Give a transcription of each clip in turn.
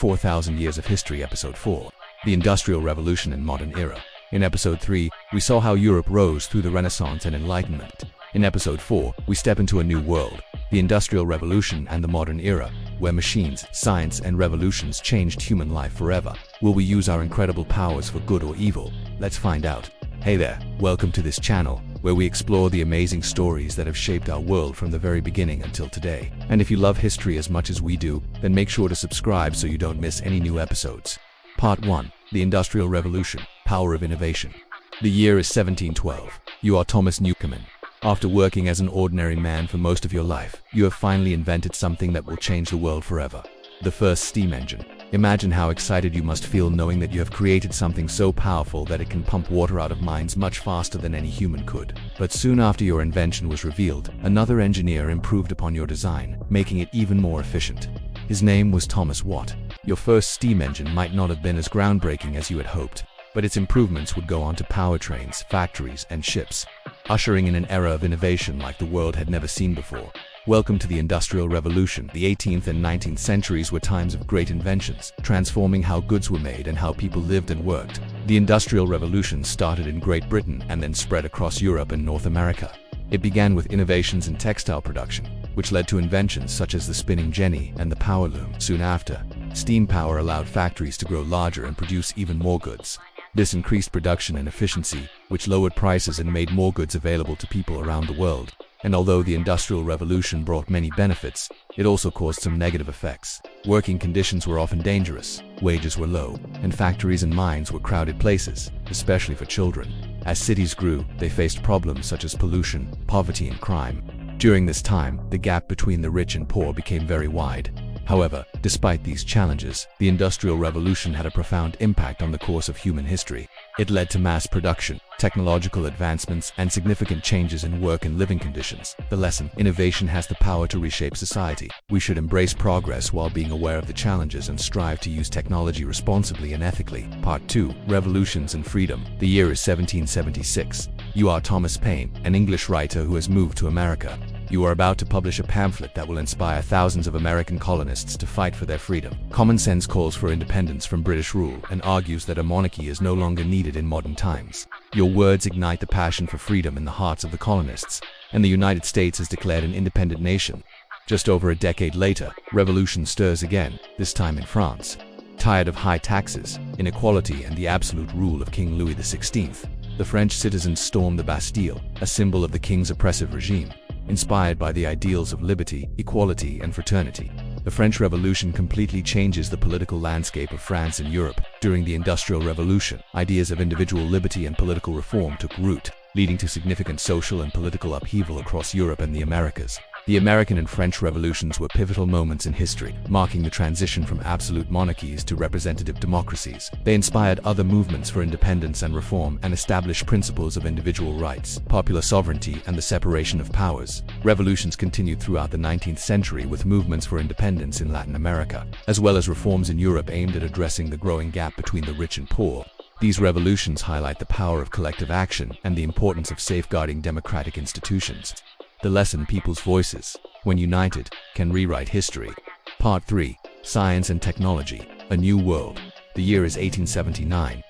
4,000 Years of History, Episode 4, The Industrial Revolution and Modern Era. In Episode 3, we saw how Europe rose through the Renaissance and Enlightenment. In Episode 4, we step into a new world, the Industrial Revolution and the Modern Era, where machines, science, and revolutions changed human life forever. Will we use our incredible powers for good or evil? Let's find out. Hey there, welcome to this channel, where we explore the amazing stories that have shaped our world from the very beginning until today. And if you love history as much as we do, then make sure to subscribe so you don't miss any new episodes. Part 1. The Industrial Revolution, Power of Innovation. The year is 1712. You are Thomas Newcomen. After working as an ordinary man for most of your life, you have finally invented something that will change the world forever. The first steam engine. Imagine how excited you must feel knowing that you have created something so powerful that it can pump water out of mines much faster than any human could. But soon after your invention was revealed, another engineer improved upon your design, making it even more efficient. His name was Thomas Watt. Your first steam engine might not have been as groundbreaking as you had hoped, but its improvements would go on to power trains, factories, and ships, ushering in an era of innovation like the world had never seen before. Welcome to the Industrial Revolution. The 18th and 19th centuries were times of great inventions, transforming how goods were made and how people lived and worked. The Industrial Revolution started in Great Britain and then spread across Europe and North America. It began with innovations in textile production, which led to inventions such as the spinning jenny and the power loom. Soon after, steam power allowed factories to grow larger and produce even more goods. This increased production and efficiency, which lowered prices and made more goods available to people around the world. And although the Industrial Revolution brought many benefits, it also caused some negative effects. Working conditions were often dangerous, wages were low, and factories and mines were crowded places, especially for children. As cities grew, they faced problems such as pollution, poverty, and crime. During this time, the gap between the rich and poor became very wide. However, despite these challenges, the Industrial Revolution had a profound impact on the course of human history. It led to mass production, technological advancements, and significant changes in work and living conditions. The lesson: innovation has the power to reshape society. We should embrace progress while being aware of the challenges and strive to use technology responsibly and ethically. Part 2. Revolutions and Freedom. The year is 1776. You are Thomas Paine, an English writer who has moved to America. You are about to publish a pamphlet that will inspire thousands of American colonists to fight for their freedom. Common sense calls for independence from British rule and argues that a monarchy is no longer needed in modern times. Your words ignite the passion for freedom in the hearts of the colonists, and the United States has declared an independent nation. Just over a decade later, revolution stirs again, this time in France. Tired of high taxes, inequality, and the absolute rule of King Louis XVI, the French citizens stormed the Bastille, a symbol of the king's oppressive regime. Inspired by the ideals of liberty, equality, and fraternity, the French Revolution completely changes the political landscape of France and Europe. During the Industrial Revolution, ideas of individual liberty and political reform took root, leading to significant social and political upheaval across Europe and the Americas. The American and French revolutions were pivotal moments in history, marking the transition from absolute monarchies to representative democracies. They inspired other movements for independence and reform and established principles of individual rights, popular sovereignty, and the separation of powers. Revolutions continued throughout the 19th century with movements for independence in Latin America, as well as reforms in Europe aimed at addressing the growing gap between the rich and poor. These revolutions highlight the power of collective action and the importance of safeguarding democratic institutions. The lesson: people's voices, when united, can rewrite history. Part 3. Science and Technology. A New World. The year is 1879.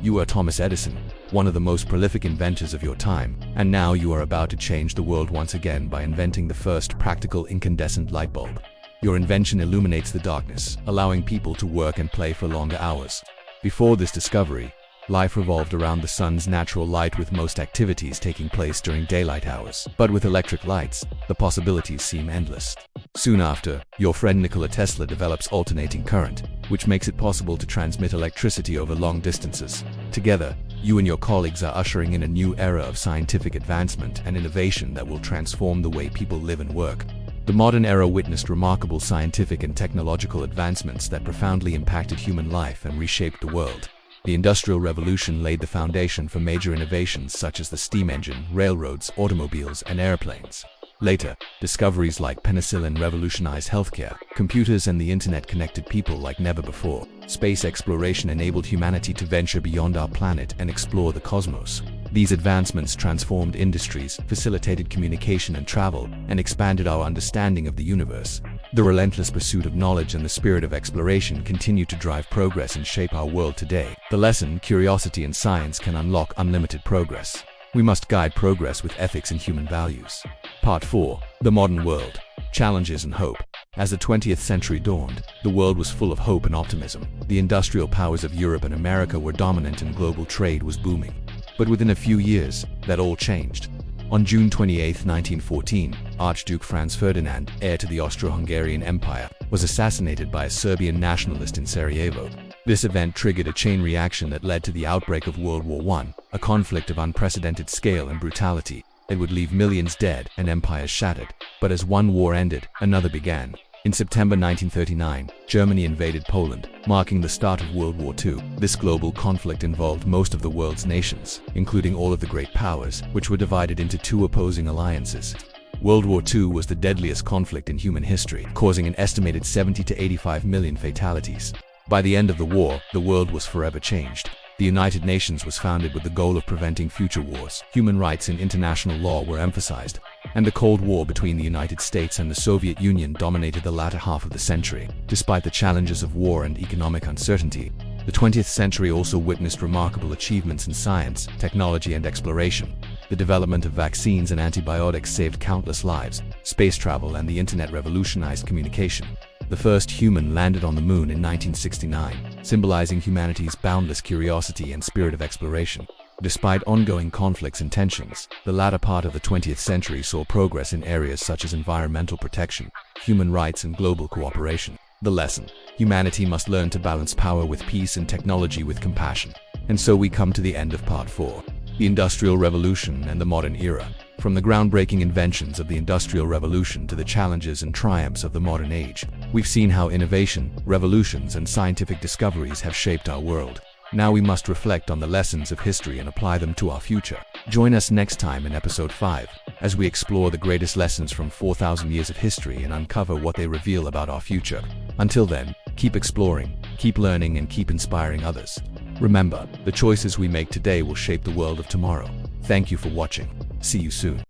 You are Thomas Edison, one of the most prolific inventors of your time, and now you are about to change the world once again by inventing the first practical incandescent light bulb. Your invention illuminates the darkness, allowing people to work and play for longer hours. Before this discovery, life revolved around the sun's natural light, with most activities taking place during daylight hours. But with electric lights, the possibilities seem endless. Soon after, your friend Nikola Tesla develops alternating current, which makes it possible to transmit electricity over long distances. Together, you and your colleagues are ushering in a new era of scientific advancement and innovation that will transform the way people live and work. The modern era witnessed remarkable scientific and technological advancements that profoundly impacted human life and reshaped the world. The Industrial Revolution laid the foundation for major innovations such as the steam engine, railroads, automobiles, and airplanes. Later, discoveries like penicillin revolutionized healthcare. Computers and the internet connected people like never before. Space exploration enabled humanity to venture beyond our planet and explore the cosmos. These advancements transformed industries, facilitated communication and travel, and expanded our understanding of the universe. The relentless pursuit of knowledge and the spirit of exploration continue to drive progress and shape our world today. The lesson, curiosity and science can unlock unlimited progress. We must guide progress with ethics and human values. Part 4. The Modern World. Challenges and Hope. As the 20th century dawned, the world was full of hope and optimism. The industrial powers of Europe and America were dominant and global trade was booming. But within a few years, that all changed. On June 28, 1914, Archduke Franz Ferdinand, heir to the Austro-Hungarian Empire, was assassinated by a Serbian nationalist in Sarajevo. This event triggered a chain reaction that led to the outbreak of World War I, a conflict of unprecedented scale and brutality. It would leave millions dead and empires shattered. But as one war ended, another began. In September 1939, Germany invaded Poland, marking the start of World War II. This global conflict involved most of the world's nations, including all of the great powers, which were divided into two opposing alliances. World War II was the deadliest conflict in human history, causing an estimated 70 to 85 million fatalities. By the end of the war, the world was forever changed. The United Nations was founded with the goal of preventing future wars. Human rights and international law were emphasized, and the Cold War between the United States and the Soviet Union dominated the latter half of the century. Despite the challenges of war and economic uncertainty, the 20th century also witnessed remarkable achievements in science, technology, and exploration. The development of vaccines and antibiotics saved countless lives. Space travel and the internet revolutionized communication. The first human landed on the moon in 1969, symbolizing humanity's boundless curiosity and spirit of exploration. Despite ongoing conflicts and tensions, the latter part of the 20th century saw progress in areas such as environmental protection, human rights, and global cooperation. The lesson: humanity must learn to balance power with peace and technology with compassion. And so we come to the end of Part 4, the Industrial Revolution and the Modern Era. From the groundbreaking inventions of the Industrial Revolution to the challenges and triumphs of the modern age, we've seen how innovation, revolutions, and scientific discoveries have shaped our world. Now we must reflect on the lessons of history and apply them to our future. Join us next time in Episode 5, as we explore the greatest lessons from 4,000 years of history and uncover what they reveal about our future. Until then, keep exploring, keep learning, and keep inspiring others. Remember, the choices we make today will shape the world of tomorrow. Thank you for watching. See you soon.